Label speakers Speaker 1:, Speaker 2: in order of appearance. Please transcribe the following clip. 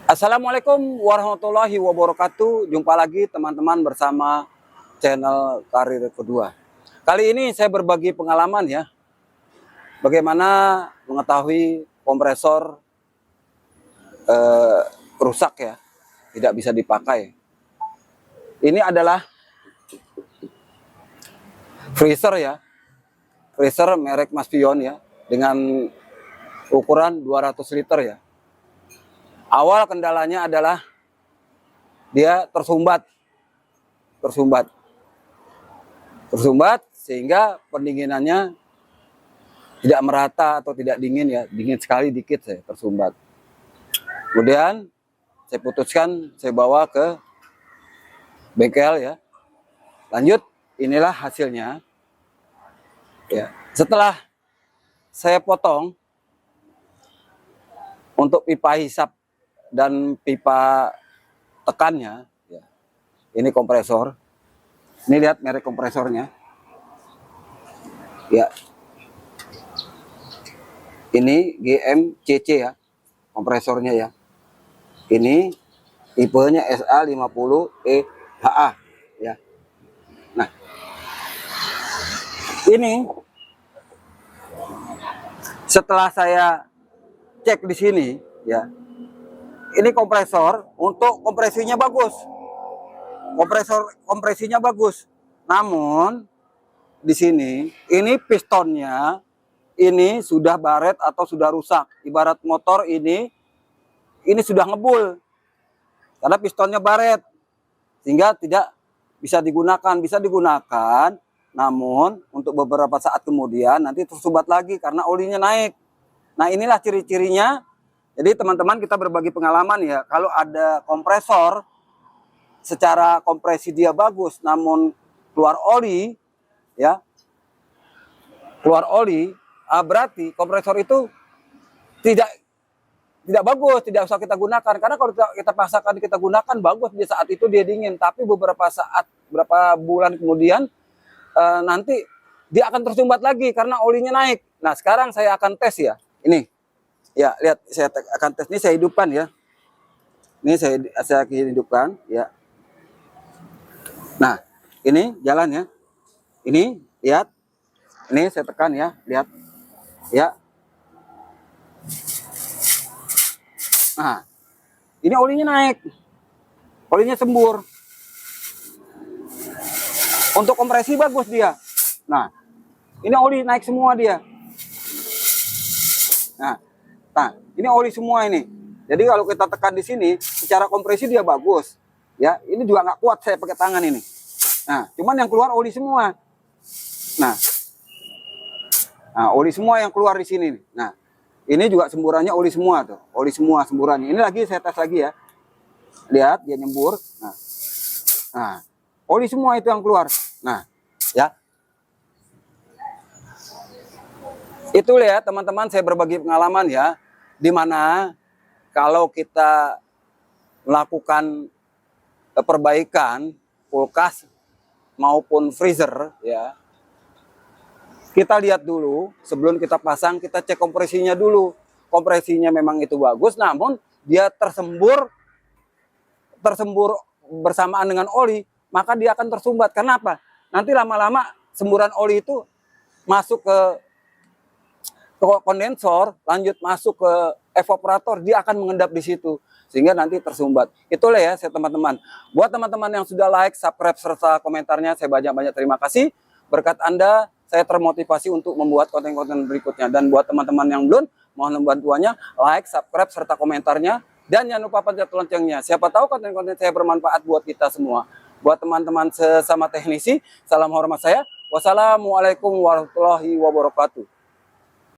Speaker 1: Assalamualaikum warahmatullahi wabarakatuh. Jumpa lagi teman-teman bersama channel Karir Kedua. Kali ini saya berbagi pengalaman ya, bagaimana mengetahui kompresor rusak ya, tidak bisa dipakai. Ini adalah freezer ya, freezer merek Maspion ya, dengan ukuran 200 liter ya. Awal kendalanya adalah dia tersumbat sehingga pendinginannya tidak merata atau tidak dingin ya, dingin sekali dikit saya tersumbat. Kemudian saya putuskan saya bawa ke bengkel ya. Lanjut, inilah hasilnya ya. Setelah saya potong untuk pipa hisap dan pipa tekannya ya. Ini kompresor. Ini lihat merek kompresornya. Ya. Ini GMCC ya. Kompresornya ya. Ini tipenya SA50EHA ya. Nah. Ini setelah saya cek di sini ya. Ini kompresor untuk kompresinya bagus. Kompresinya bagus. Namun di sini ini pistonnya ini sudah baret atau sudah rusak. Ibarat motor ini sudah ngebul. Karena pistonnya baret. Sehingga tidak bisa digunakan. Bisa digunakan, namun untuk beberapa saat kemudian nanti tersumbat lagi karena olinya naik. Nah, inilah ciri-cirinya. Jadi teman-teman, kita berbagi pengalaman ya, kalau ada kompresor secara kompresi dia bagus namun keluar oli ya, berarti kompresor itu tidak bagus, tidak usah kita gunakan. Karena kalau kita paksakan kita gunakan bagus di saat itu dia dingin, tapi beberapa bulan kemudian nanti dia akan tersumbat lagi karena olinya naik. Nah, sekarang saya akan tes ya. Ini ya, lihat, saya akan tes. Ini saya hidupkan ya. Ini saya hidupkan ya. Nah, ini jalan ya. Ini lihat. Ini saya tekan ya, lihat. Ya. Nah, ini olinya naik. Olinya sembur. Untuk kompresi bagus dia. Nah, ini oli naik semua dia. Nah, ini oli semua ini. Jadi kalau kita tekan di sini, secara kompresi dia bagus. Ya, ini juga nggak kuat saya pakai tangan ini. Nah, cuman yang keluar oli semua. Nah, oli semua yang keluar di sini. Nah, ini juga semburannya oli semua tuh. Oli semua semburannya. Ini lagi saya tes lagi ya. Lihat, dia nyembur. Nah, oli semua itu yang keluar. Nah, ya. Itu ya teman-teman, saya berbagi pengalaman ya. Dimana kalau kita melakukan perbaikan kulkas maupun freezer ya, kita lihat dulu sebelum kita pasang, kita cek kompresinya dulu. Kompresinya memang itu bagus, namun dia tersembur bersamaan dengan oli, maka dia akan tersumbat. Kenapa? Nanti lama-lama semburan oli itu masuk ke kondensor, lanjut masuk ke evaporator, dia akan mengendap di situ sehingga nanti tersumbat. Itulah ya saya teman-teman. Buat teman-teman yang sudah like, subscribe serta komentarnya, saya banyak-banyak terima kasih. Berkat Anda saya termotivasi untuk membuat konten-konten berikutnya. Dan buat teman-teman yang belum, mohon bantuannya like, subscribe serta komentarnya, dan jangan lupa pencet loncengnya. Siapa tahu konten-konten saya bermanfaat buat kita semua. Buat teman-teman sesama teknisi, salam hormat saya. Wassalamualaikum warahmatullahi wabarakatuh.